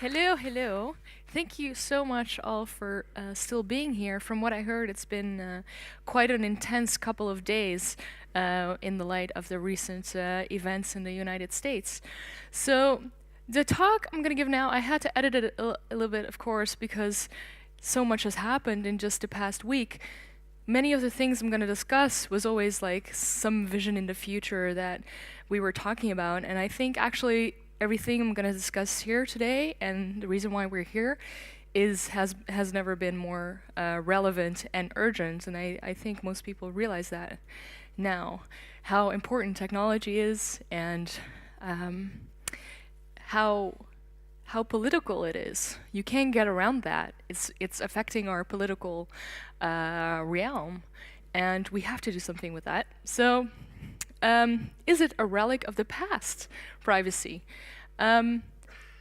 Hello, hello. Thank you so much all for still being here. From what I heard, it's been quite an intense couple of days in the light of the recent events in the United States. So, the talk I'm going to give now, I had to edit it a little bit, of course, because so much has happened in just the past week. Many of the things I'm going to discuss was always like some vision in the future that we were talking about, and I think actually everything I'm going to discuss here today and the reason why we're here has never been more relevant and urgent, and I think most people realize that now, how important technology is and um, how how political it is. You can't get around that. It's affecting our political realm, and we have to do something with that. So, is it a relic of the past? Privacy. Um,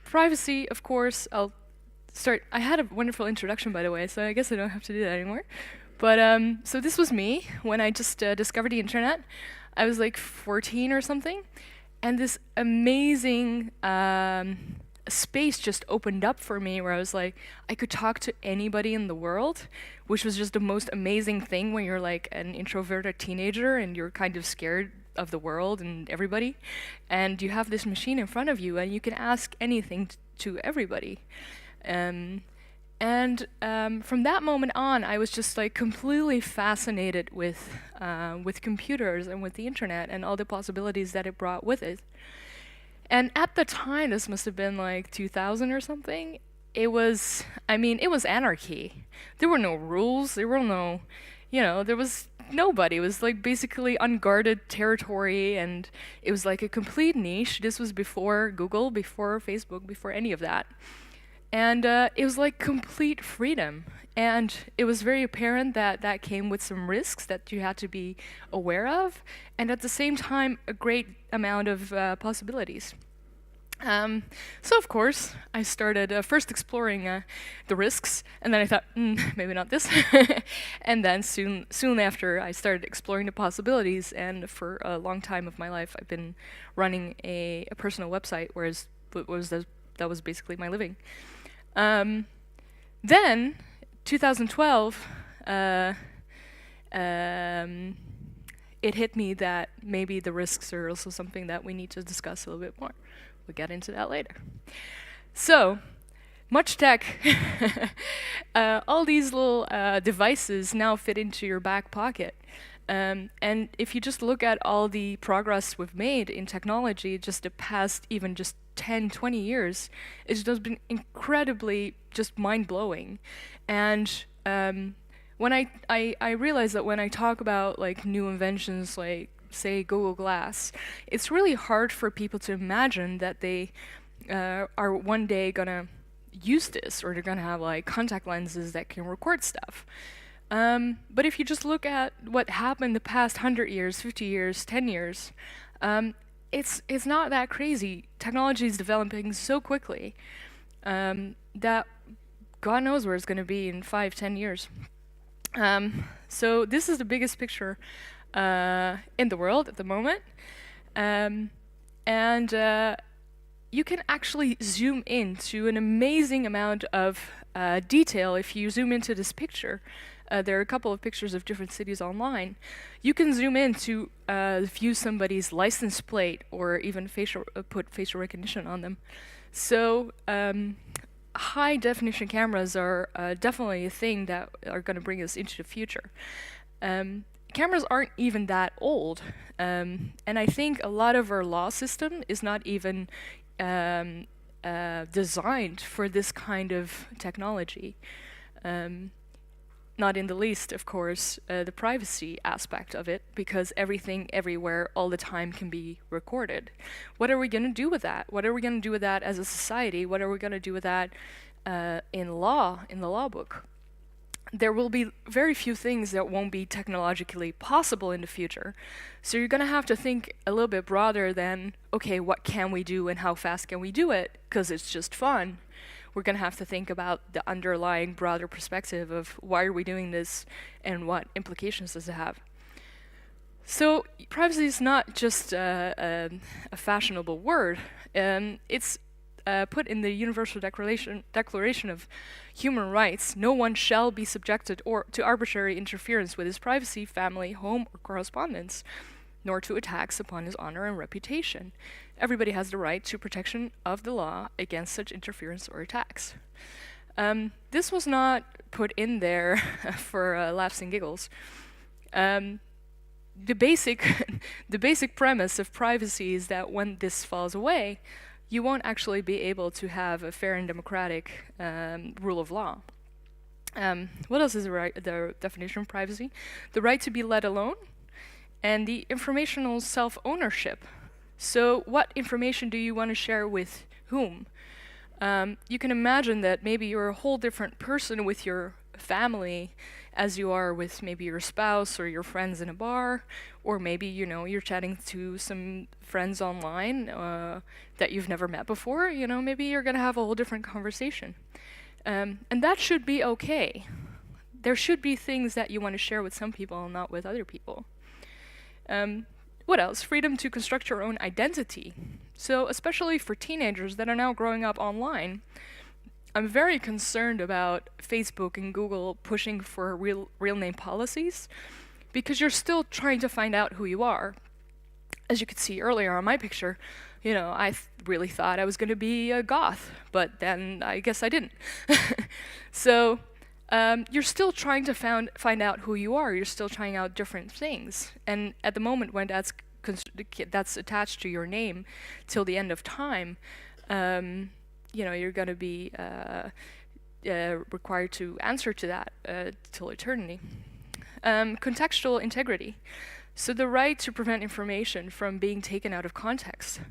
Privacy, of course. I'll start. I had a wonderful introduction, by the way, so I guess I don't have to do that anymore. But so this was me when I just discovered the internet. I was like 14 or something, and this amazing space just opened up for me where I was like, I could talk to anybody in the world, which was just the most amazing thing when you're like an introverted teenager and you're kind of scared of the world and everybody. And you have this machine in front of you and you can ask anything to everybody. From that moment on, I was just like completely fascinated with computers and with the internet and all the possibilities that it brought with it. And at the time, this must have been like 2000 or something. It was anarchy. There were no rules. There were no, there was nobody. It was like basically unguarded territory, and it was like a complete niche. This was before Google, before Facebook, before any of that. And it was like complete freedom. And it was very apparent that that came with some risks that you had to be aware of, and at the same time, a great amount of possibilities. So of course, I started first exploring the risks, and then I thought, maybe not this. And then soon after, I started exploring the possibilities. And for a long time of my life, I've been running a personal website, that was basically my living. Then, 2012, it hit me that maybe the risks are also something that we need to discuss a little bit more. We'll get into that later. So, much tech. All these little devices now fit into your back pocket. And if you just look at all the progress we've made in technology just the past even just 10, 20 years, it's just been incredibly just mind-blowing. And when I realize that when I talk about like new inventions like say Google Glass, it's really hard for people to imagine that they are one day gonna use this, or they're gonna have like contact lenses that can record stuff. But if you just look at what happened the past 100 years, 50 years, 10 years, it's not that crazy. Technology is developing so quickly that God knows where it's going to be in 5, 10 years. So this is the biggest picture in the world at the moment. And you can actually zoom into an amazing amount of detail if you zoom into this picture. There are a couple of pictures of different cities online. You can zoom in to view somebody's license plate or even put facial recognition on them. So high definition cameras are definitely a thing that are going to bring us into the future. Cameras aren't even that old, and I think a lot of our law system is not even designed for this kind of technology. Not in the least, of course, the privacy aspect of it, because everything, everywhere, all the time can be recorded. What are we going to do with that? What are we going to do with that as a society? What are we going to do with that in the law book? There will be very few things that won't be technologically possible in the future. So you're going to have to think a little bit broader than, okay, what can we do and how fast can we do it? Because it's just fun. We're going to have to think about the underlying broader perspective of why are we doing this and what implications does it have. So privacy is not just a fashionable word. It's put in the Universal Declaration of Human Rights, no one shall be subjected to arbitrary interference with his privacy, family, home, or correspondence, nor to attacks upon his honor and reputation. Everybody has the right to protection of the law against such interference or attacks. This was not put in there for laughs and giggles. The basic premise of privacy is that when this falls away, you won't actually be able to have a fair and democratic rule of law. What else is the definition of privacy? The right to be let alone, and the informational self-ownership. So what information do you want to share with whom? You can imagine that maybe you're a whole different person with your family as you are with maybe your spouse or your friends in a bar, or maybe, you know, you're chatting to some friends online that you've never met before. You know, maybe you're going to have a whole different conversation. And that should be okay. There should be things that you want to share with some people and not with other people. What else? Freedom to construct your own identity. So especially for teenagers that are now growing up online, I'm very concerned about Facebook and Google pushing for real name policies, because you're still trying to find out who you are. As you could see earlier on my picture, you know, I really thought I was going to be a goth, but then I guess I didn't. So you're still trying to find out who you are. You're still trying out different things. And at the moment when that's attached to your name till the end of time, you know, you're going to be required to answer to that till eternity. Contextual integrity. So the right to prevent information from being taken out of context.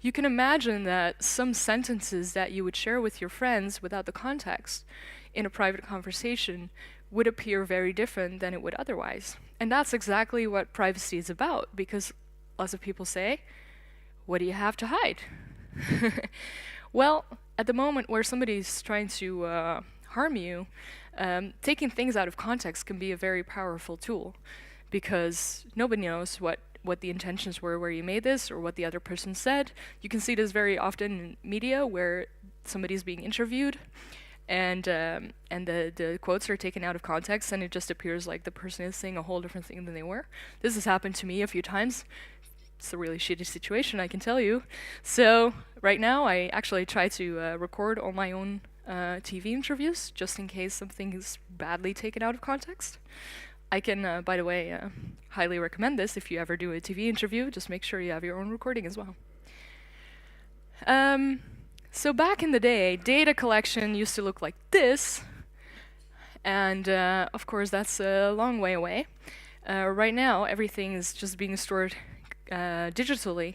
You can imagine that some sentences that you would share with your friends without the context in a private conversation would appear very different than it would otherwise. And that's exactly what privacy is about, because lots of people say, what do you have to hide? Well, at the moment where somebody's trying to harm you, taking things out of context can be a very powerful tool, because nobody knows what the intentions were where you made this or what the other person said. You can see this very often in media where somebody's being interviewed and the quotes are taken out of context and it just appears like the person is saying a whole different thing than they were. This has happened to me a few times. It's a really shitty situation, I can tell you. So right now I actually try to record all my own TV interviews just in case something is badly taken out of context. I can, by the way, highly recommend this if you ever do a TV interview. Just make sure you have your own recording as well. So back in the day, data collection used to look like this. And of course, that's a long way away. Right now, everything is just being stored digitally.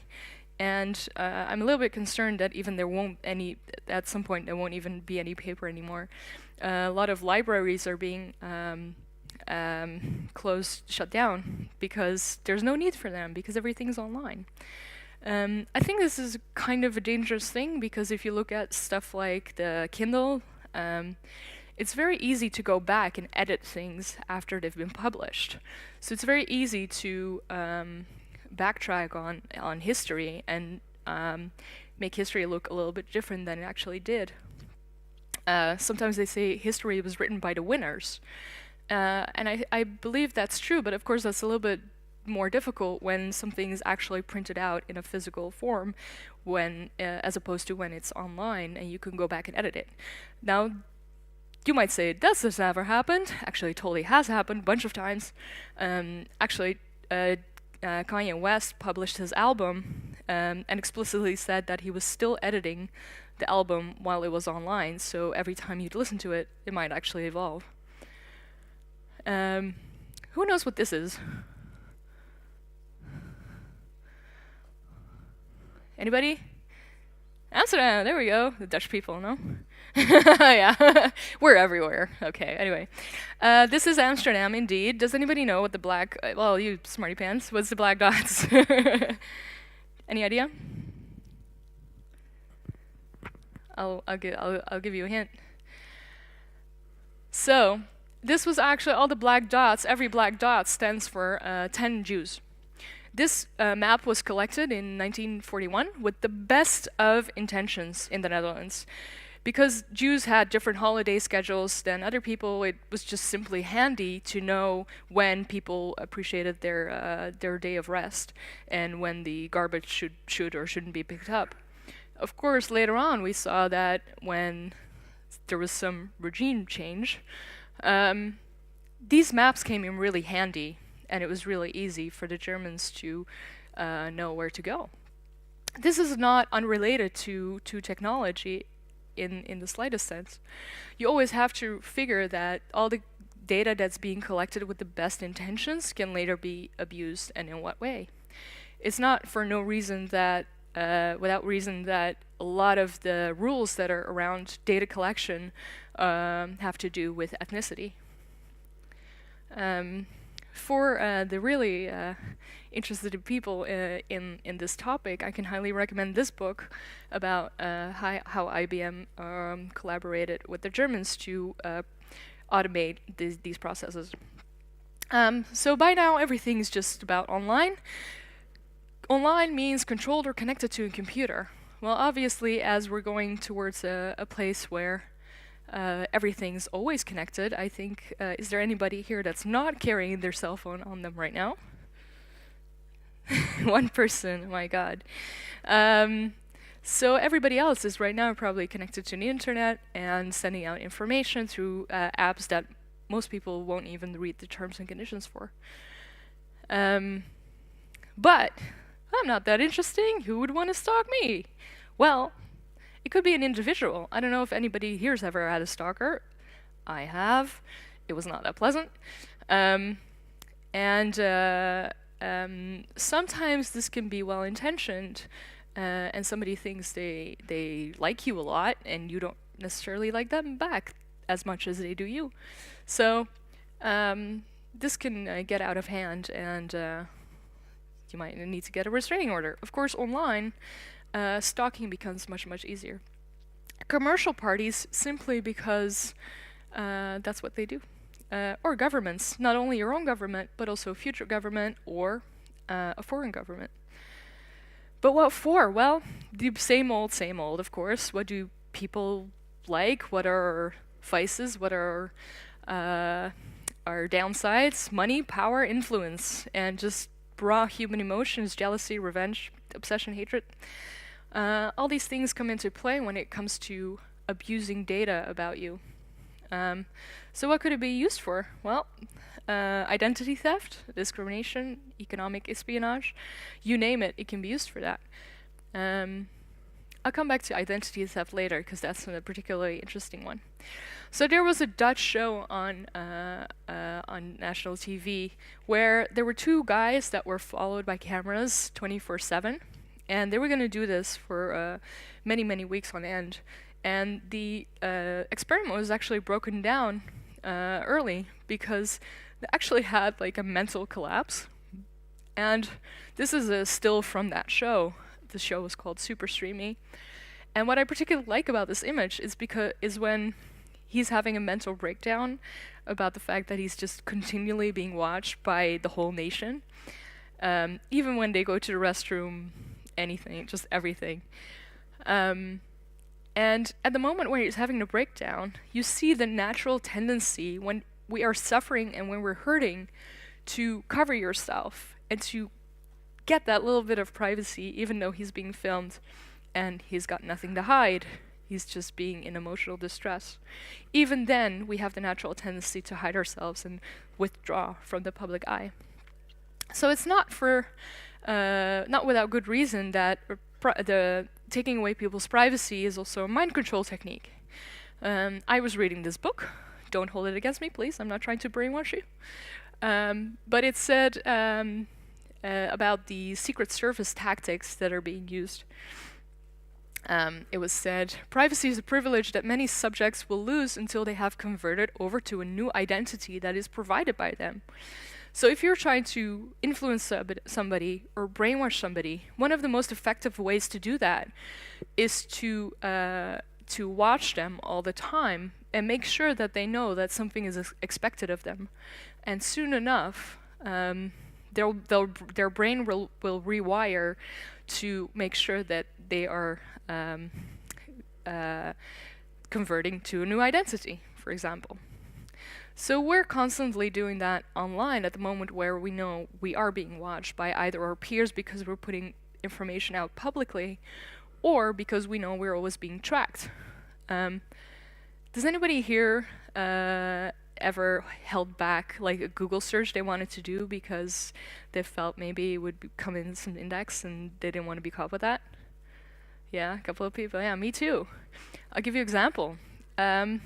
And I'm a little bit concerned that even at some point, there won't even be any paper anymore. A lot of libraries are being shut down because there's no need for them, because everything's online. I think this is kind of a dangerous thing, because if you look at stuff like the Kindle, it's very easy to go back and edit things after they've been published. So it's very easy to backtrack on history and make history look a little bit different than it actually did. Sometimes they say history was written by the winners. And I believe that's true, but of course that's a little bit more difficult when something is actually printed out in a physical form, when as opposed to when it's online and you can go back and edit it. Now, you might say, does this ever happened? Actually, it totally has happened a bunch of times. Actually, Kanye West published his album and explicitly said that he was still editing the album while it was online, so every time you'd listen to it, it might actually evolve. Who knows what this is? Anybody? Amsterdam, there we go. The Dutch people, no? Yeah, we're everywhere. Okay, anyway. This is Amsterdam, indeed. Does anybody know what the black, well, you smarty pants, what's the black dots? Any idea? I'll give you a hint. So, this was actually all the black dots. Every black dot stands for 10 Jews. This map was collected in 1941 with the best of intentions in the Netherlands. Because Jews had different holiday schedules than other people, it was just simply handy to know when people appreciated their day of rest and when the garbage should or shouldn't be picked up. Of course, later on, we saw that when there was some regime change, these maps came in really handy, and it was really easy for the Germans to know where to go. This is not unrelated to technology in the slightest sense. You always have to figure that all the data that's being collected with the best intentions can later be abused, and in what way. It's not for no reason that, without reason, that a lot of the rules that are around data collection have to do with ethnicity. For the really interested people in this topic, I can highly recommend this book about how IBM collaborated with the Germans to automate these processes. So by now, everything's just about online. Online means controlled or connected to a computer. Well, obviously, as we're going towards a place where everything's always connected, I think, is there anybody here that's not carrying their cell phone on them right now? One person, my God. So everybody else is right now probably connected to the internet and sending out information through apps that most people won't even read the terms and conditions for. But I'm not that interesting. Who would want to stalk me? Well, it could be an individual. I don't know if anybody here's ever had a stalker. I have. It was not that pleasant. Sometimes this can be well-intentioned, and somebody thinks they like you a lot, and you don't necessarily like them back as much as they do you. So this can get out of hand, and you might need to get a restraining order. Of course, online, stalking becomes much, much easier. Commercial parties, simply because that's what they do. Or governments, not only your own government, but also a future government or a foreign government. But what for? Well, the same old, of course. What do people like? What are vices? What are our downsides? Money, power, influence, and just raw human emotions, jealousy, revenge, obsession, hatred. All these things come into play when it comes to abusing data about you. So what could it be used for? Well, identity theft, discrimination, economic espionage, you name it, it can be used for that. I'll come back to identity theft later, because that's a particularly interesting one. So there was a Dutch show on national TV where there were two guys that were followed by cameras 24/7, and they were going to do this for many, many weeks on end. And the experiment was actually broken down early because they actually had like a mental collapse. And this is a still from that show. The show was called Super Streamy. And what I particularly like about this image is when he's having a mental breakdown about the fact that he's just continually being watched by the whole nation. Even when they go to the restroom, anything, just everything. And at the moment when he's having a breakdown, you see the natural tendency when we are suffering and when we're hurting to cover yourself and to get that little bit of privacy, even though he's being filmed and he's got nothing to hide. He's just being in emotional distress. Even then, we have the natural tendency to hide ourselves and withdraw from the public eye. So it's not without good reason that the taking away people's privacy is also a mind control technique. I was reading this book. Don't hold it against me, please. I'm not trying to brainwash you. But it said about the Secret Service tactics that are being used. It was said, privacy is a privilege that many subjects will lose until they have converted over to a new identity that is provided by them. So if you're trying to influence somebody or brainwash somebody, one of the most effective ways to do that is to watch them all the time and make sure that they know that something is expected of them. And soon enough, their brain will rewire to make sure that they are uh, converting to a new identity, for example. So we're constantly doing that online at the moment, where we know we are being watched by either our peers because we're putting information out publicly, or because we know we're always being tracked. Does anybody here ever held back like a Google search they wanted to do because they felt maybe it would come in some index and they didn't want to be caught with that? Yeah, a couple of people. Yeah, me too. I'll give you an example. I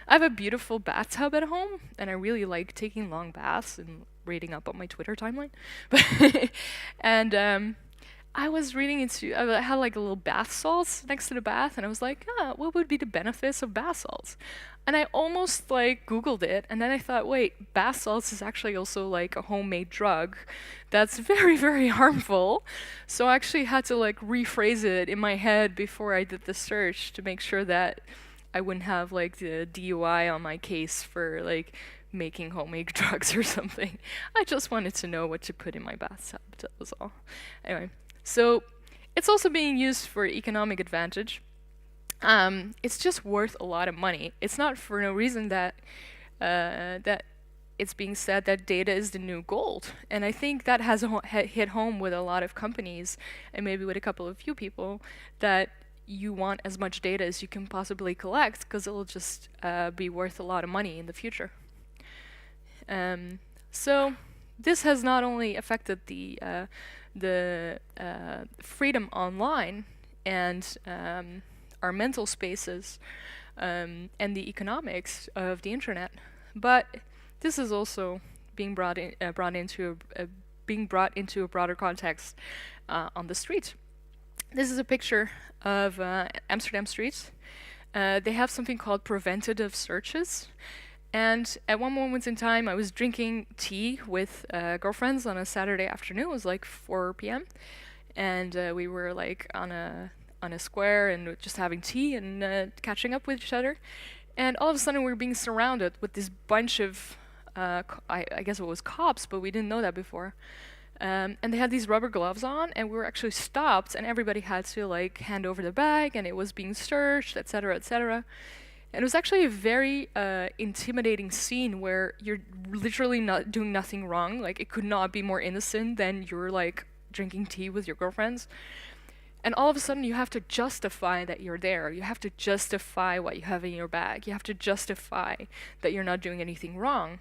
have a beautiful bathtub at home, and I really like taking long baths and reading up on my Twitter timeline. And I was reading into, I had like a little bath salts next to the bath, and I was like, what would be the benefits of bath salts? And I almost like Googled it, and then I thought, wait, bath salts is actually also like a homemade drug that's very, very harmful. So I actually had to like rephrase it in my head before I did the search to make sure that I wouldn't have like the DUI on my case for like making homemade drugs or something. I just wanted to know what to put in my bathtub, that was all. Anyway, so it's also being used for economic advantage. It's just worth a lot of money. It's not for no reason that that it's being said that data is the new gold. And I think that has hit home with a lot of companies, and maybe with a couple of few people, that you want as much data as you can possibly collect, because it'll just be worth a lot of money in the future. So this has not only affected the freedom online and our mental spaces and the economics of the internet, but this is also being brought into a broader context on the street. This is a picture of Amsterdam streets. They have something called preventative searches. And at one moment in time, I was drinking tea with girlfriends on a Saturday afternoon. It was like 4 p.m. And we were like on a square and just having tea and catching up with each other. And all of a sudden, we were being surrounded with this bunch of, I guess it was cops, but we didn't know that before. And they had these rubber gloves on, and we were actually stopped, and everybody had to like hand over the bag, and it was being searched, etc., etc. And it was actually a very intimidating scene where you're literally not doing nothing wrong. Like, it could not be more innocent than you're like drinking tea with your girlfriends. And all of a sudden, you have to justify that you're there. You have to justify what you have in your bag. You have to justify that you're not doing anything wrong.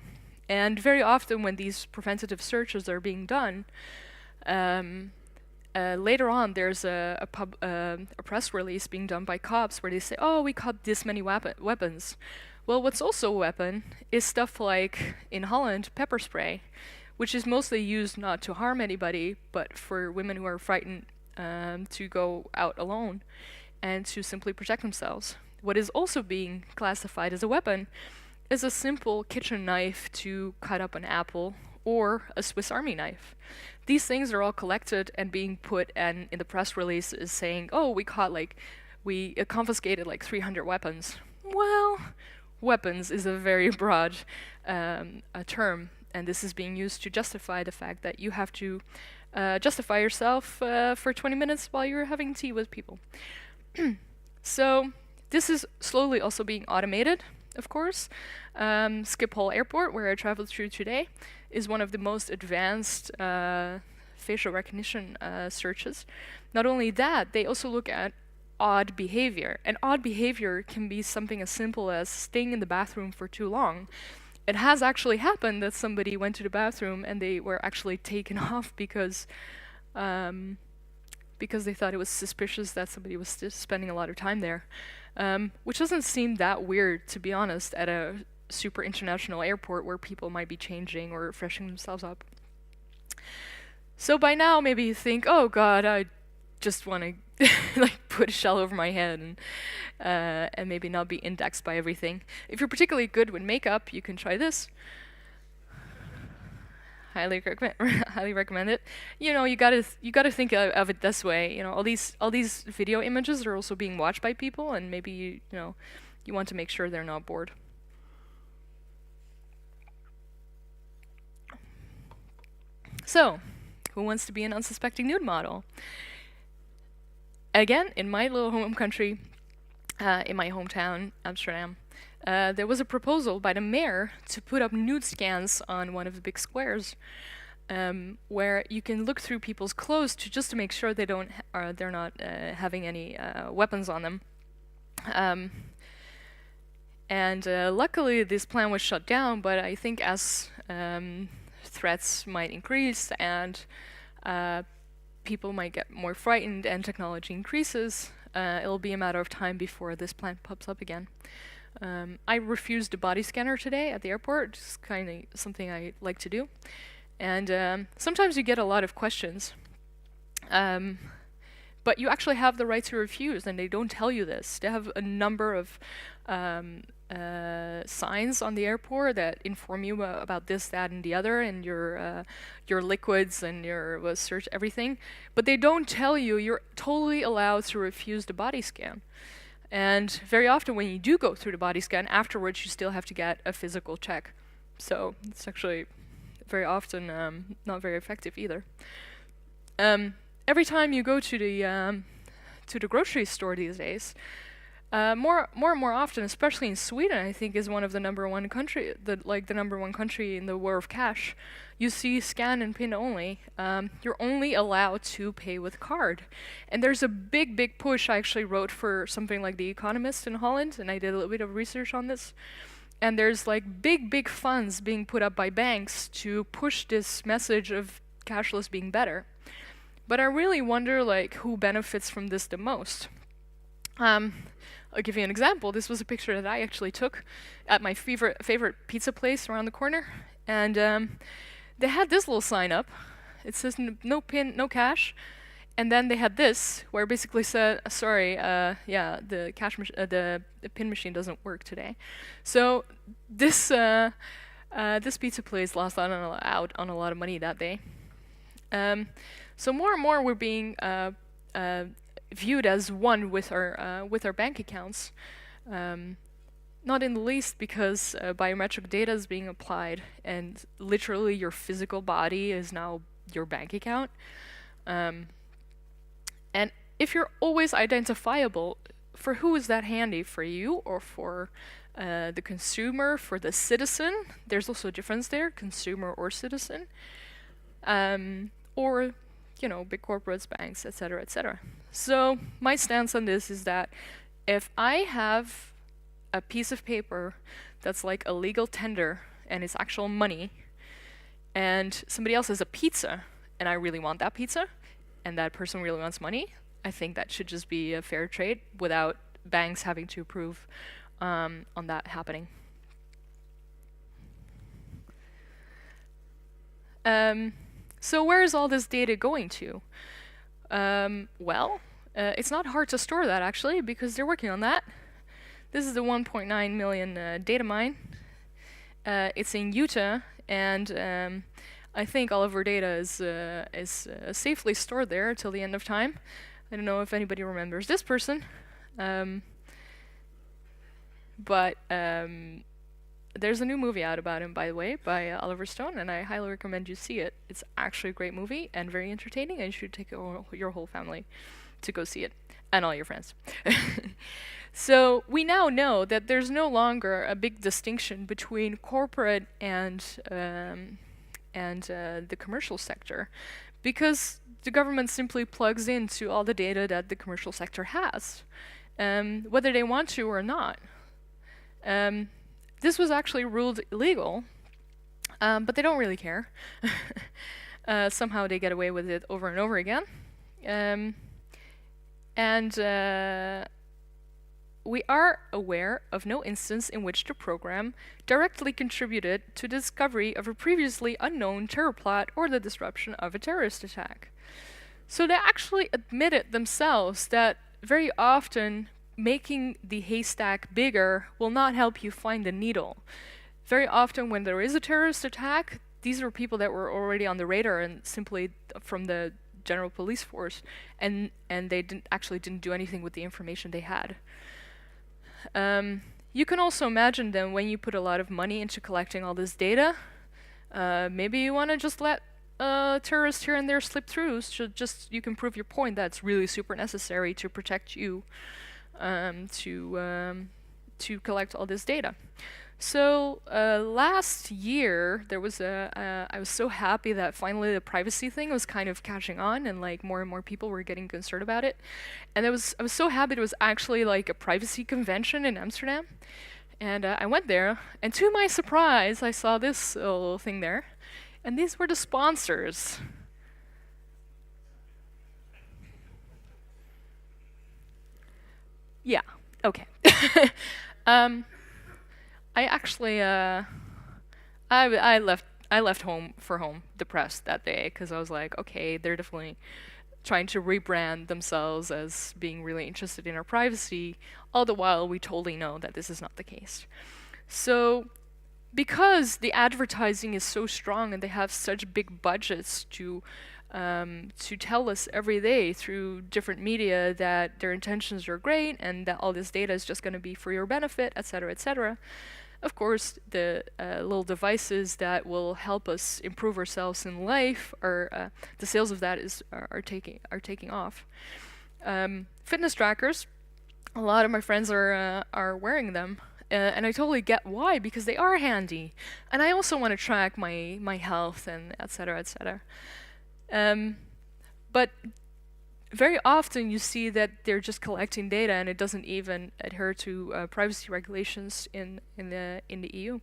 And very often when these preventative searches are being done, later on there's a press release being done by cops where they say, oh, we caught this many weapons. Well, what's also a weapon is stuff like, in Holland, pepper spray, which is mostly used not to harm anybody, but for women who are frightened to go out alone and to simply protect themselves. What is also being classified as a weapon is a simple kitchen knife to cut up an apple, or a Swiss Army knife. These things are all collected and being put in the press release is saying, oh, we confiscated like 300 weapons. Well, weapons is a very broad a term, and this is being used to justify the fact that you have to justify yourself for 20 minutes while you're having tea with people. So this is slowly also being automated. Of course, Schiphol Airport, where I traveled through today, is one of the most advanced facial recognition searches. Not only that, they also look at odd behavior. And odd behavior can be something as simple as staying in the bathroom for too long. It has actually happened that somebody went to the bathroom and they were actually taken off because they thought it was suspicious that somebody was spending a lot of time there. Which doesn't seem that weird, to be honest, at a super international airport where people might be changing or freshening themselves up. So by now, maybe you think, oh god, I just want to like put a shell over my head and maybe not be indexed by everything. If you're particularly good with makeup, you can try this. Highly recommend it. You know, you gotta think of it this way. You know, all these video images are also being watched by people, and maybe you want to make sure they're not bored. So, who wants to be an unsuspecting nude model? Again, in my little home country, in my hometown, Amsterdam, there was a proposal by the mayor to put up nude scans on one of the big squares, where you can look through people's clothes just to make sure they're not having any weapons on them. And luckily, this plan was shut down. But I think as threats might increase and people might get more frightened and technology increases, it'll be a matter of time before this plan pops up again. I refused a body scanner today at the airport, just kind of something I like to do. And sometimes you get a lot of questions. But you actually have the right to refuse, and they don't tell you this. They have a number of signs on the airport that inform you about this, that, and the other, and your liquids and your search everything. But they don't tell you you're totally allowed to refuse the body scan. And very often when you do go through the body scan, afterwards you still have to get a physical check. So it's actually very often not very effective either. Every time you go to the grocery store these days, more and more often, especially in Sweden, I think is one of the number one country, the number one country in the war of cash. You see scan and pin only. You're only allowed to pay with card, and there's a big push. I actually wrote for something like The Economist in Holland, and I did a little bit of research on this. And there's like big funds being put up by banks to push this message of cashless being better. But I really wonder like who benefits from this the most. I'll give you an example. This was a picture that I actually took at my favorite pizza place around the corner, and they had this little sign up. It says no pin, no cash, and then they had this where it basically said, "Sorry, the the pin machine doesn't work today." So this this pizza place lost out on a lot of money that day. So more and more we're being viewed as one with our bank accounts, not in the least because biometric data is being applied, and literally your physical body is now your bank account. And if you're always identifiable, for who is that handy? For you or for the consumer, for the citizen? There's also a difference there, consumer or citizen. Or big corporates, banks, etc., etc. So my stance on this is that if I have a piece of paper that's like a legal tender and it's actual money, and somebody else has a pizza and I really want that pizza, and that person really wants money, I think that should just be a fair trade without banks having to approve on that happening. So where is all this data going to? It's not hard to store that actually, because they're working on that. This is the 1.9 million data mine. It's in Utah, and I think all of our data is safely stored there until the end of time. I don't know if anybody remembers this person, but there's a new movie out about him, by the way, by Oliver Stone, and I highly recommend you see it. It's actually a great movie and very entertaining, and you should take your whole family to go see it, and all your friends. So we now know that there's no longer a big distinction between corporate and the commercial sector, because the government simply plugs into all the data that the commercial sector has, whether they want to or not. This was actually ruled illegal, but they don't really care. Somehow they get away with it over and over again. We are aware of no instance in which the program directly contributed to the discovery of a previously unknown terror plot or the disruption of a terrorist attack. So they actually admitted themselves that very often making the haystack bigger will not help you find the needle. Very often when there is a terrorist attack, these are people that were already on the radar and simply from the general police force, and they didn't do anything with the information they had. You can also imagine then when you put a lot of money into collecting all this data, maybe you want to just let tourists here and there slip through. So just you can prove your point that it's really super necessary to protect you, to collect all this data. So last year there was I was so happy that finally the privacy thing was kind of catching on, and like more and more people were getting concerned about it. And I was so happy it was actually like a privacy convention in Amsterdam. And I went there, and to my surprise, I saw this little thing there, and these were the sponsors. Yeah. Okay. um, I actually I left home depressed that day because I was like, okay, they're definitely trying to rebrand themselves as being really interested in our privacy, all the while we totally know that this is not the case. So because the advertising is so strong and they have such big budgets to tell us every day through different media that their intentions are great and that all this data is just going to be for your benefit, etc., etc. Of course, the little devices that will help us improve ourselves in life, are the sales of that are taking off. Fitness trackers, a lot of my friends are wearing them, and I totally get why, because they are handy, and I also want to track my health and etc., etc. But very often you see that they're just collecting data and it doesn't even adhere to privacy regulations in the EU.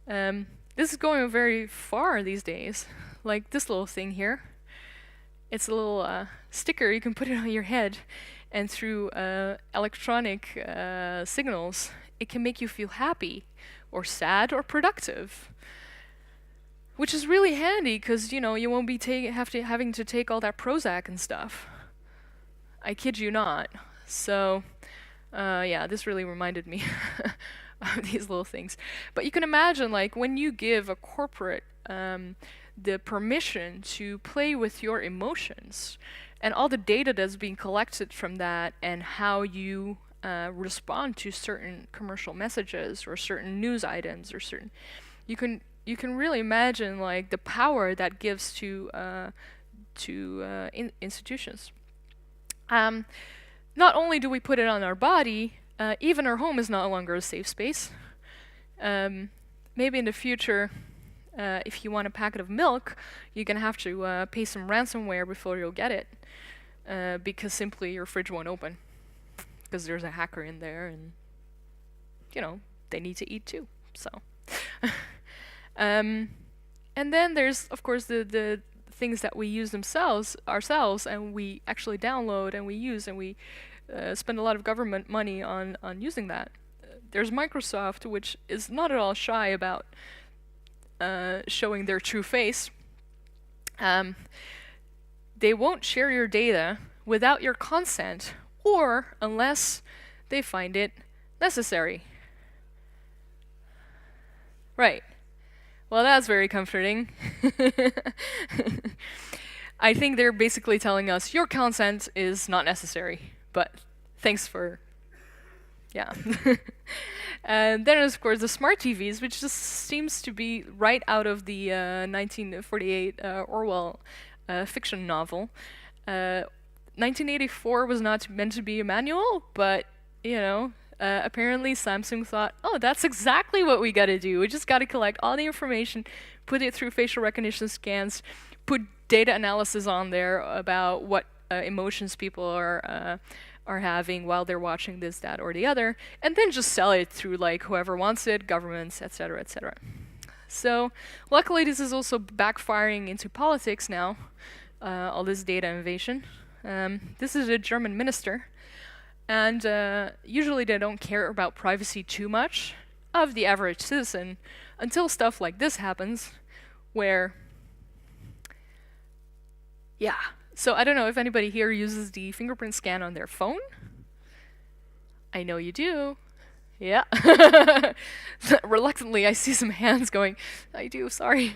This is going very far these days. Like this little thing here. It's a little sticker, you can put it on your head, and through electronic signals, it can make you feel happy or sad or productive. Which is really handy because, you know, you won't be having to take all that Prozac and stuff. I kid you not. So, yeah, this really reminded me of these little things. But you can imagine, like, when you give a corporate the permission to play with your emotions and all the data that's being collected from that and how you respond to certain commercial messages or certain news items or certain... You can really imagine, like, the power that gives to institutions. Not only do we put it on our body, even our home is no longer a safe space. Maybe in the future, if you want a packet of milk, you're going to have to pay some ransomware before you'll get it, because simply your fridge won't open, because there's a hacker in there, and, you know, they need to eat too, so. And then there's, of course, the things that we use ourselves, and we actually download and we use, and we spend a lot of government money on using that. There's Microsoft, which is not at all shy about showing their true face. They won't share your data without your consent, or unless they find it necessary. Right. Well, that's very comforting. I think they're basically telling us your consent is not necessary, but thanks for... Yeah. And then, of course, the smart TVs, which just seems to be right out of the 1948 Orwell fiction novel. 1984 was not meant to be a manual, but, you know... apparently Samsung thought, oh, that's exactly what we gotta do. We just gotta collect all the information, put it through facial recognition scans, put data analysis on there about what emotions people are having while they're watching this, that, or the other, and then just sell it through like whoever wants it, governments, etc., etc. So luckily this is also backfiring into politics now, all this data invasion. This is a German minister. And usually they don't care about privacy too much of the average citizen until stuff like this happens, where, yeah. So I don't know if anybody here uses the fingerprint scan on their phone. I know you do. Yeah. Reluctantly, I see some hands going, I do, sorry.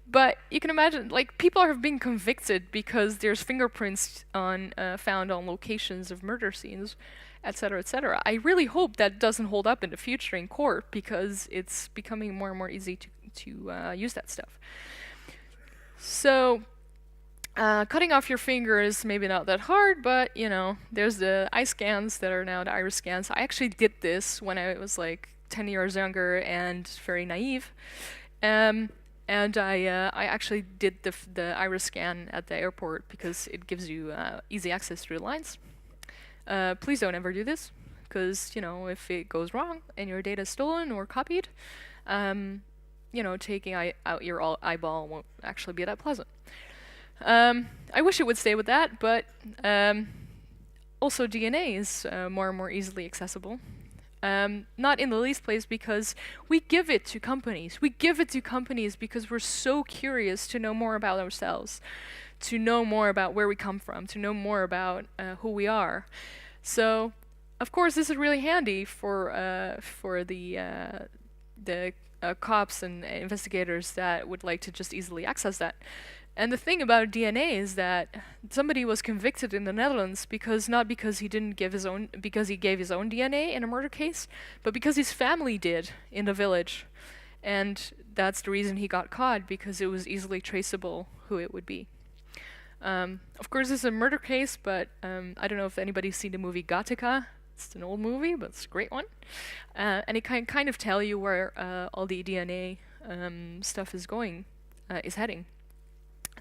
But you can imagine, like, people are being convicted because there's fingerprints found on locations of murder scenes, etc., etc. I really hope that doesn't hold up in the future in court, because it's becoming more and more easy to use that stuff. So cutting off your finger is maybe not that hard, but there's the eye scans that are now the iris scans. I actually did this when I was like 10 years younger and very naive. And I actually did the iris scan at the airport because it gives you easy access through the lines. Please don't ever do this, because if it goes wrong and your data is stolen or copied, taking out your eyeball won't actually be that pleasant. I wish it would stay with that, but also DNA is more and more easily accessible. Not in the least place because we give it to companies. We give it to companies because we're so curious to know more about ourselves, to know more about where we come from, to know more about who we are. So, of course, this is really handy for the cops and investigators that would like to just easily access that. And the thing about DNA is that somebody was convicted in the Netherlands not because he gave his own DNA in a murder case, but because his family did in the village. And that's the reason he got caught, because it was easily traceable who it would be. Of course, this is a murder case, but I don't know if anybody's seen the movie Gattaca. It's an old movie, but it's a great one. And it can kind of tell you where all the DNA stuff is heading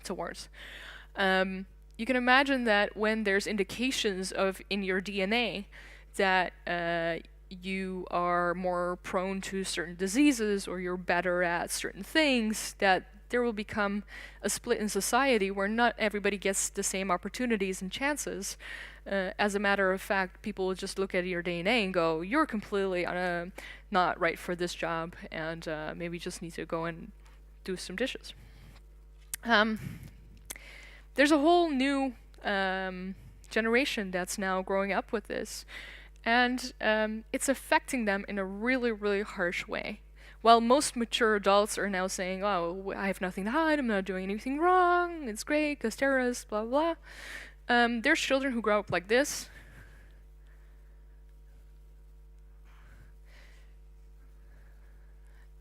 towards. You can imagine that when there's indications in your DNA that you are more prone to certain diseases or you're better at certain things, that there will become a split in society where not everybody gets the same opportunities and chances. As a matter of fact, people will just look at your DNA and go, you're completely not right for this job, and maybe just need to go and do some dishes. There's a whole new generation that's now growing up with this, and it's affecting them in a really, really harsh way. While most mature adults are now saying, oh, I have nothing to hide, I'm not doing anything wrong, it's great, because terrorists, blah, blah, blah. There's children who grow up like this.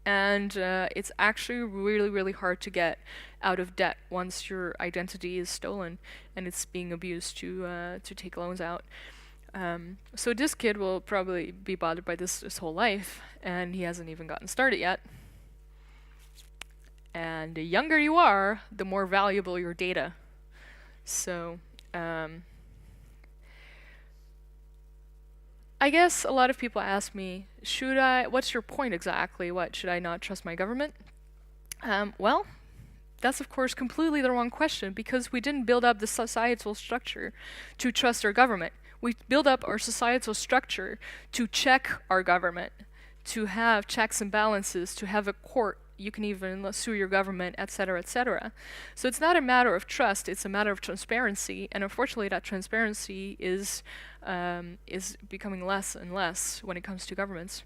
And it's actually really, really hard to get out of debt once your identity is stolen and it's being abused to take loans out. So this kid will probably be bothered by this his whole life, and he hasn't even gotten started yet. And the younger you are, the more valuable your data. So I guess a lot of people ask me, what's your point exactly? Should I not trust my government? Well, that's of course completely the wrong question, because we didn't build up the societal structure to trust our government. We build up our societal structure to check our government, to have checks and balances, to have a court. You can even sue your government, etc., etc. So it's not a matter of trust, it's a matter of transparency, and unfortunately that transparency is becoming less and less when it comes to governments.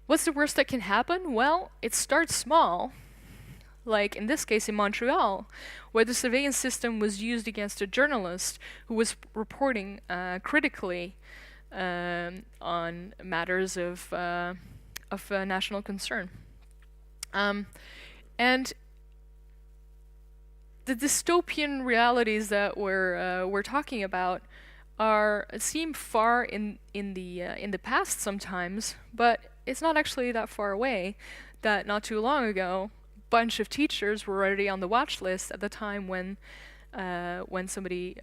What's the worst that can happen? Well, it starts small, like in this case in Montreal, where the surveillance system was used against a journalist who was reporting critically on matters of national concern. And the dystopian realities that we're talking about seem far in the past sometimes, but it's not actually that far away. That not too long ago, a bunch of teachers were already on the watch list at the time when somebody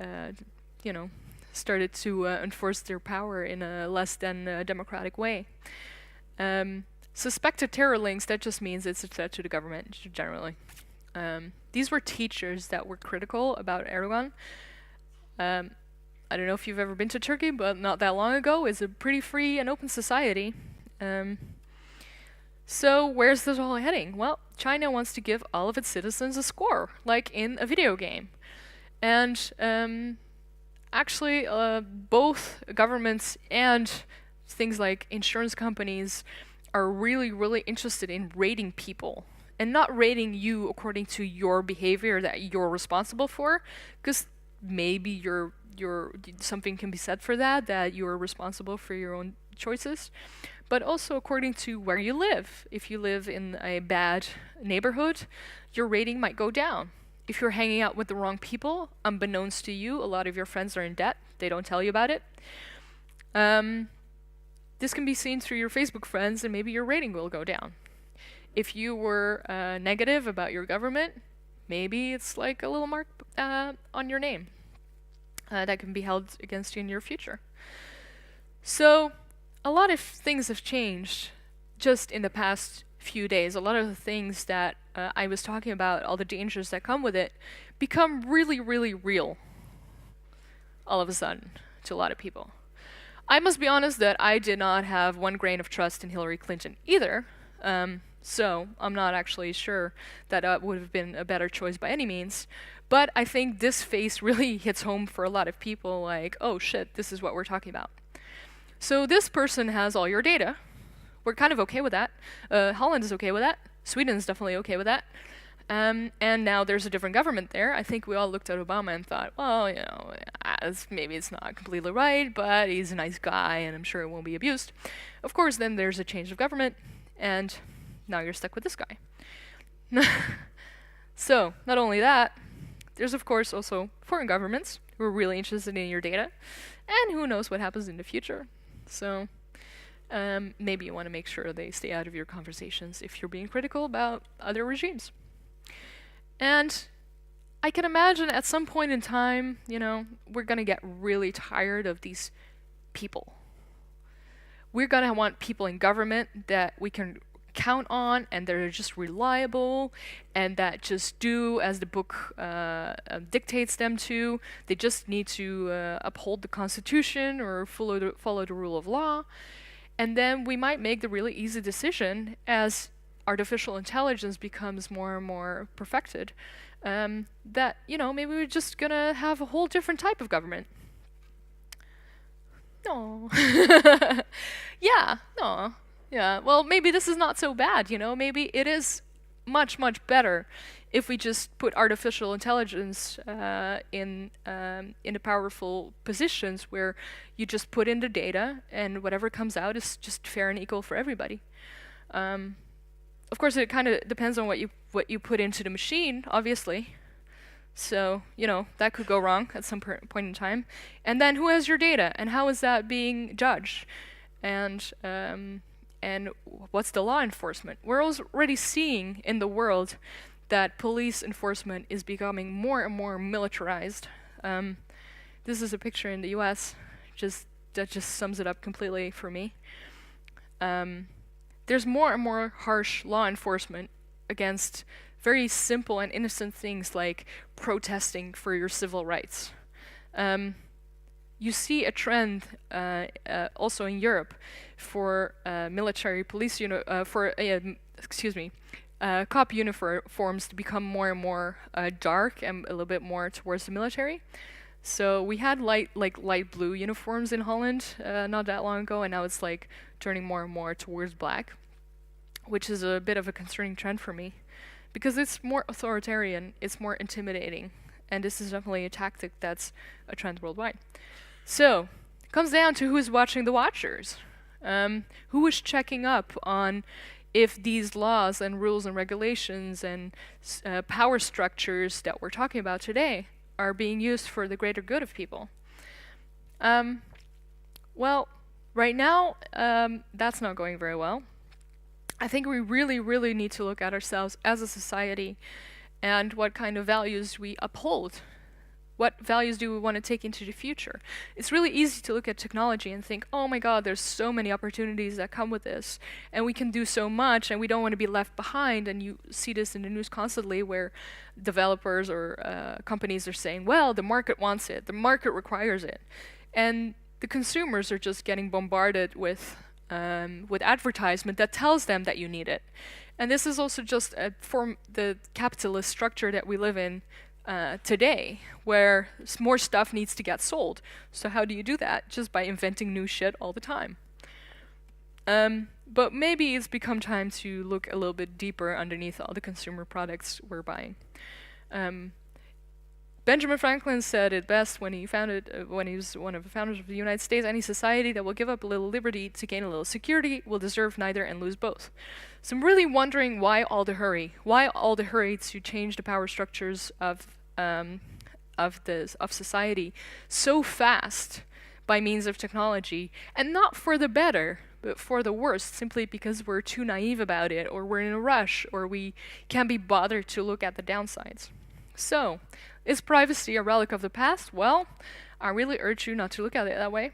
started to enforce their power in a less than democratic way. Suspected terror links, that just means it's a threat to the government, generally. These were teachers that were critical about Erdogan. I don't know if you've ever been to Turkey, but not that long ago, it's a pretty free and open society. So where's this all heading? Well, China wants to give all of its citizens a score, like in a video game. And actually, both governments and things like insurance companies are really, really interested in rating people, and not rating you according to your behavior that you're responsible for, because maybe something can be said for that you're responsible for your own choices, but also according to where you live. If you live in a bad neighborhood, your rating might go down. If you're hanging out with the wrong people, unbeknownst to you, a lot of your friends are in debt. They don't tell you about it. This can be seen through your Facebook friends, and maybe your rating will go down. If you were negative about your government, maybe it's like a little mark on your name that can be held against you in your future. So a lot of things have changed just in the past few days. A lot of the things that I was talking about, all the dangers that come with it, become really, really real all of a sudden to a lot of people. I must be honest that I did not have one grain of trust in Hillary Clinton either. So I'm not actually sure that would have been a better choice by any means. But I think this face really hits home for a lot of people, like, oh shit, this is what we're talking about. So this person has all your data. We're kind of okay with that. Holland is okay with that. Sweden is definitely okay with that. And now there's a different government there. I think we all looked at Obama and thought, well, you know, maybe it's not completely right, but he's a nice guy and I'm sure it won't be abused. Of course, then there's a change of government, and now you're stuck with this guy. So, not only that, there's of course also foreign governments who are really interested in your data, and who knows what happens in the future. So, maybe you want to make sure they stay out of your conversations if you're being critical about other regimes. And I can imagine at some point in time, you know, we're going to get really tired of these people. We're going to want people in government that we can count on and that are just reliable and that just do as the book dictates them to. They just need to uphold the Constitution or follow the rule of law. And then we might make the really easy decision as artificial intelligence becomes more and more perfected, that, you know, maybe we're just gonna have a whole different type of government. No. Yeah, no. Yeah, well, maybe this is not so bad, you know? Maybe it is much, much better if we just put artificial intelligence in the powerful positions where you just put in the data and whatever comes out is just fair and equal for everybody. Of course, it kind of depends on what you put into the machine, obviously. So, you know, that could go wrong at some point in time. And then who has your data, and how is that being judged? And what's the law enforcement? We're already seeing in the world that police enforcement is becoming more and more militarized. This is a picture in the US, that just sums it up completely for me. There's more and more harsh law enforcement against very simple and innocent things like protesting for your civil rights. You see a trend also in Europe for military police cop uniforms to become more and more dark and a little bit more towards the military. So we had light blue uniforms in Holland not that long ago, and now it's like turning more and more towards black, which is a bit of a concerning trend for me, because it's more authoritarian, it's more intimidating, and this is definitely a tactic that's a trend worldwide. So, it comes down to who's watching the watchers. Who is checking up on if these laws and rules and regulations and power structures that we're talking about today are being used for the greater good of people? Well, right now, that's not going very well. I think we really, really need to look at ourselves as a society and what kind of values we uphold. What values do we want to take into the future? It's really easy to look at technology and think, oh my god, there's so many opportunities that come with this, and we can do so much, and we don't want to be left behind. And you see this in the news constantly where developers or companies are saying, well, the market wants it, the market requires it. And the consumers are just getting bombarded with advertisement that tells them that you need it. And this is also just the capitalist structure that we live in today, where more stuff needs to get sold. So how do you do that? Just by inventing new shit all the time. But maybe it's become time to look a little bit deeper underneath all the consumer products we're buying. Benjamin Franklin said it best when he when he was one of the founders of the United States. Any society that will give up a little liberty to gain a little security will deserve neither and lose both. So I'm really wondering why all the hurry? Why all the hurry to change the power structures of society so fast by means of technology, and not for the better, but for the worst, simply because we're too naive about it, or we're in a rush, or we can't be bothered to look at the downsides. So, is privacy a relic of the past? Well, I really urge you not to look at it that way.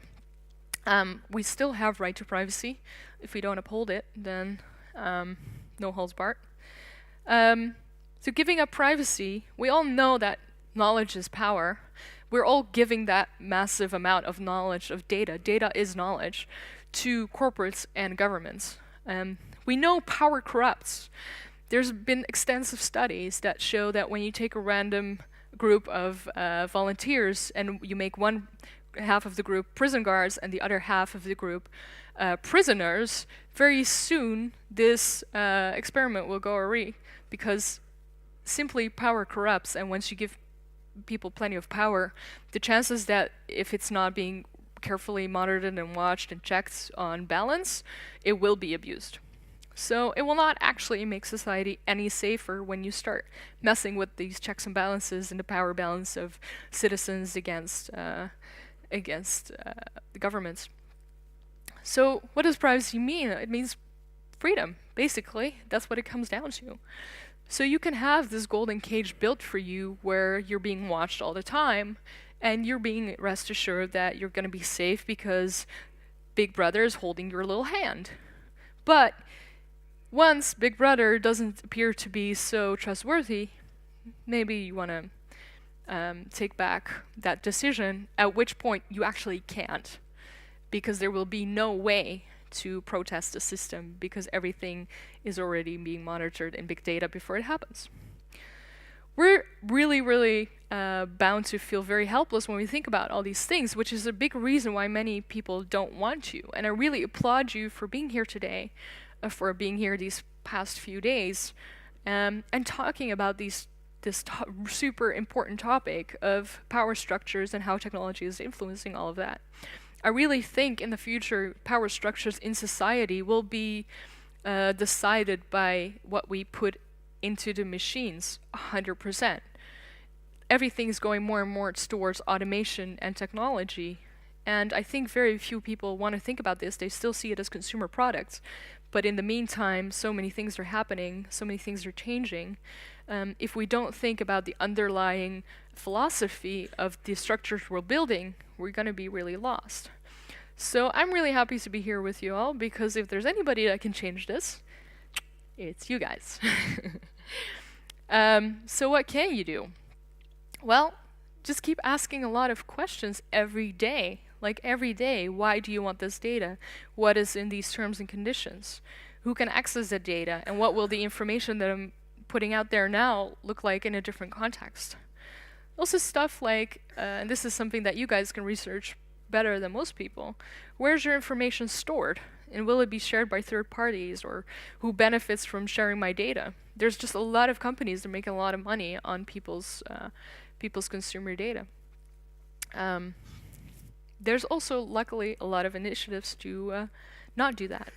We still have right to privacy. If we don't uphold it, then no holds barred. So giving up privacy, we all know that knowledge is power. We're all giving that massive amount of knowledge, of data. Data is knowledge to corporates and governments. We know power corrupts. There's been extensive studies that show that when you take a random group of volunteers and you make one half of the group prison guards and the other half of the group prisoners, very soon this experiment will go awry, because simply power corrupts, and once you give people plenty of power, the chances that if it's not being carefully monitored and watched and checked on balance, it will be abused. So it will not actually make society any safer when you start messing with these checks and balances and the power balance of citizens against the governments. So what does privacy mean? It means freedom, basically. That's what it comes down to. So you can have this golden cage built for you where you're being watched all the time, and you're being rest assured that you're going to be safe because Big Brother is holding your little hand. But once Big Brother doesn't appear to be so trustworthy, maybe you want to take back that decision, at which point you actually can't, because there will be no way to protest the system, because everything is already being monitored in big data before it happens. We're really bound to feel very helpless when we think about all these things, which is a big reason why many people don't want to. And I really applaud you for being here today, for being here these past few days, and talking about this super important topic of power structures and how technology is influencing all of that. I really think in the future, power structures in society will be decided by what we put into the machines, 100%. Everything's going more and more towards automation and technology, and I think very few people want to think about this. They still see it as consumer products. But in the meantime, so many things are happening, so many things are changing. If we don't think about the underlying philosophy of the structures we're building, we're going to be really lost. So I'm really happy to be here with you all, because if there's anybody that can change this, it's you guys. So what can you do? Well, just keep asking a lot of questions every day. Like every day, why do you want this data? What is in these terms and conditions? Who can access the data? And what will the information that I'm putting out there now look like in a different context? Also stuff like, and this is something that you guys can research better than most people, where's your information stored? And will it be shared by third parties? Or who benefits from sharing my data? There's just a lot of companies that make a lot of money on people's consumer data. There's also, luckily, a lot of initiatives to not do that.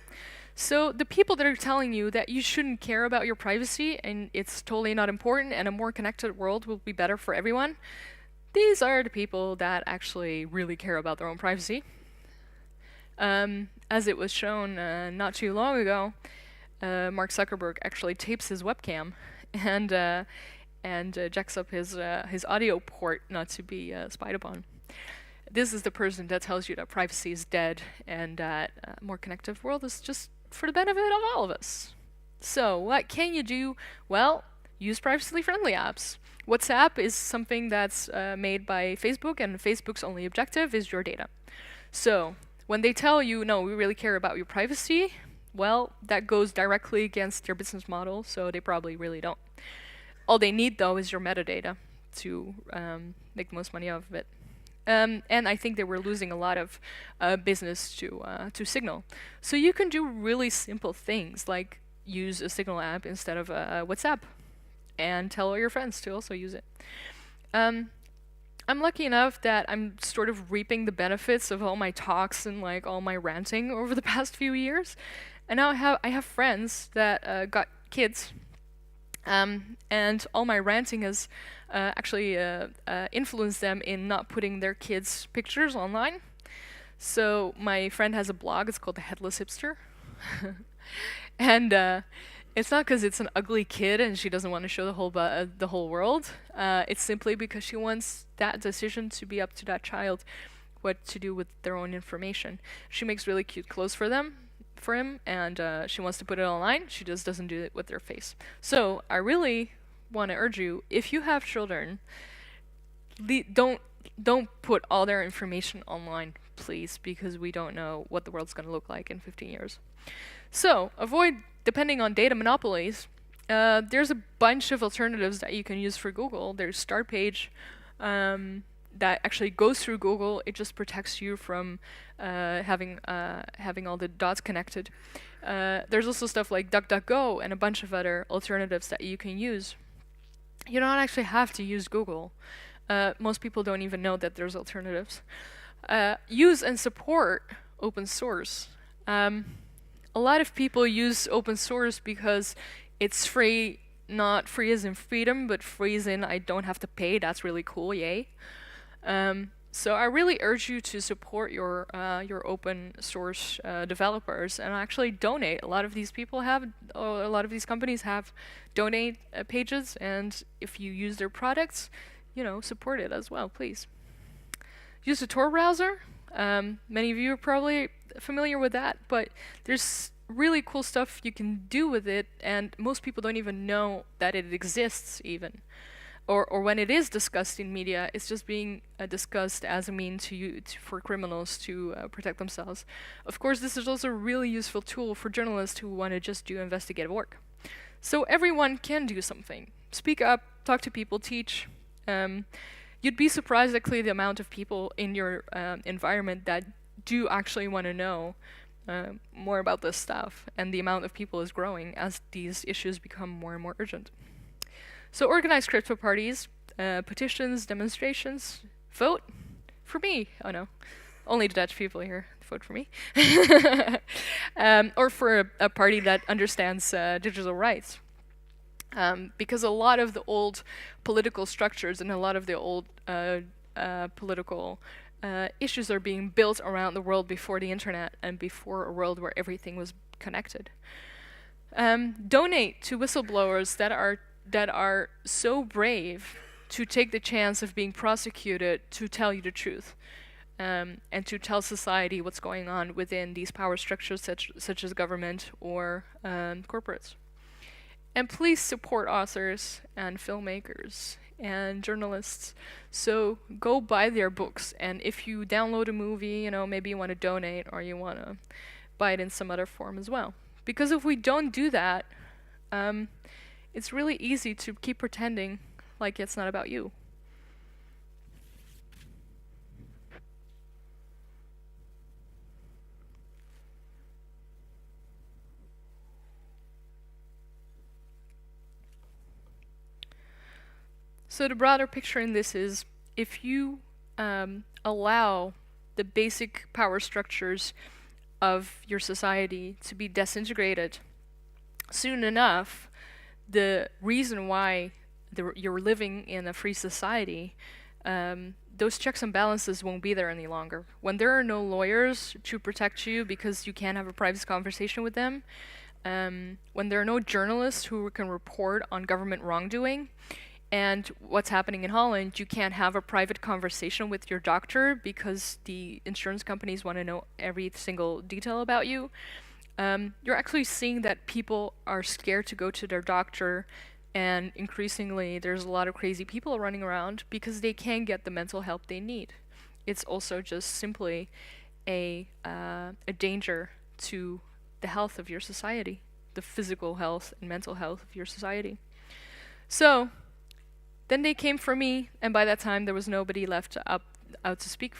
So the people that are telling you that you shouldn't care about your privacy and it's totally not important and a more connected world will be better for everyone, these are the people that actually really care about their own privacy. As it was shown not too long ago, Mark Zuckerberg actually tapes his webcam and jacks up his audio port not to be spied upon. This is the person that tells you that privacy is dead and that a more connected world is just for the benefit of all of us. So what can you do? Well, use privacy-friendly apps. WhatsApp is something that's made by Facebook, and Facebook's only objective is your data. So when they tell you, no, we really care about your privacy, well, that goes directly against their business model, so they probably really don't. All they need, though, is your metadata to make the most money out of it. And I think they were losing a lot of business to Signal. So you can do really simple things like use a Signal app instead of WhatsApp, and tell all your friends to also use it. I'm lucky enough that I'm sort of reaping the benefits of all my talks and like all my ranting over the past few years. And now I have friends that got kids, and all my ranting has actually influenced them in not putting their kids' pictures online. So my friend has a blog. It's called The Headless Hipster, and it's not because it's an ugly kid and she doesn't want to show the whole world. It's simply because she wants that decision to be up to that child, what to do with their own information. She makes really cute clothes for him, and she wants to put it online. She just doesn't do it with their face. So I really want to urge you, if you have children, don't put all their information online, please, because we don't know what the world's going to look like in 15 years. So avoid depending on data monopolies. There's a bunch of alternatives that you can use for Google. There's Start Page, that actually goes through Google. It just protects you from having all the dots connected. There's also stuff like DuckDuckGo and a bunch of other alternatives that you can use. You don't actually have to use Google. Most people don't even know that there's alternatives. Use and support open source. A lot of people use open source because it's free, not free as in freedom, but free as in I don't have to pay. That's really cool, yay. So I really urge you to support your open source developers and actually donate. A lot of these companies have donate pages, and if you use their products, support it as well, please. Use a Tor browser. Many of you are probably familiar with that, but there's really cool stuff you can do with it, and most people don't even know that it exists even. Or when it is discussed in media, it's just being discussed as a mean for criminals to protect themselves. Of course, this is also a really useful tool for journalists who want to just do investigative work. So everyone can do something. Speak up, talk to people, teach. You'd be surprised actually the amount of people in your environment that do actually want to know more about this stuff, and the amount of people is growing as these issues become more and more urgent. So organize crypto parties, petitions, demonstrations, vote for me. Oh no, only the Dutch people here vote for me. Or for a party that understands digital rights. Because a lot of the old political structures and a lot of the old political issues are being built around the world before the internet and before a world where everything was connected. Donate to whistleblowers that are so brave to take the chance of being prosecuted to tell you the truth, and to tell society what's going on within these power structures such as government or corporates. And please support authors and filmmakers and journalists. So go buy their books, and if you download a movie, maybe you want to donate or you want to buy it in some other form as well. Because if we don't do that, it's really easy to keep pretending like it's not about you. So the broader picture in this is, if you allow the basic power structures of your society to be disintegrated, soon enough, the reason why you're living in a free society, those checks and balances won't be there any longer. When there are no lawyers to protect you because you can't have a private conversation with them, when there are no journalists who can report on government wrongdoing, and what's happening in Holland, you can't have a private conversation with your doctor because the insurance companies want to know every single detail about you. You're actually seeing that people are scared to go to their doctor, and increasingly there's a lot of crazy people running around because they can't get the mental help they need. It's also just simply a danger to the health of your society, the physical health and mental health of your society. So then they came for me, and by that time there was nobody left out to speak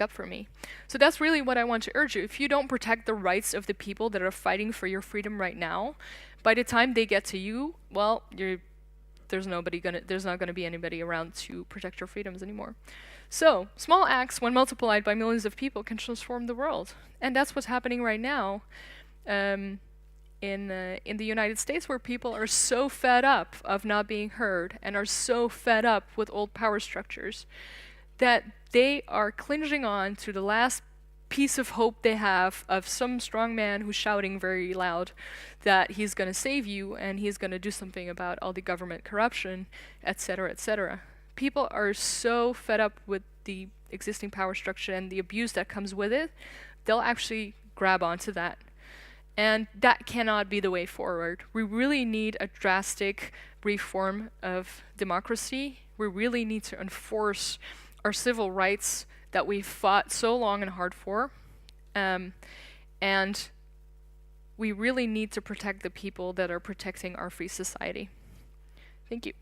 up for me. So that's really what I want to urge you. If you don't protect the rights of the people that are fighting for your freedom right now, by the time they get to you, well, there's not gonna be anybody around to protect your freedoms anymore. So small acts, when multiplied by millions of people, can transform the world, and that's what's happening right now. In the United States, where people are so fed up of not being heard and are so fed up with old power structures that they are clinging on to the last piece of hope they have of some strong man who's shouting very loud that he's going to save you and he's going to do something about all the government corruption, etc., etc. People are so fed up with the existing power structure and the abuse that comes with it, they'll actually grab onto that. And that cannot be the way forward. We really need a drastic reform of democracy. We really need to enforce our civil rights that we've fought so long and hard for. And we really need to protect the people that are protecting our free society. Thank you.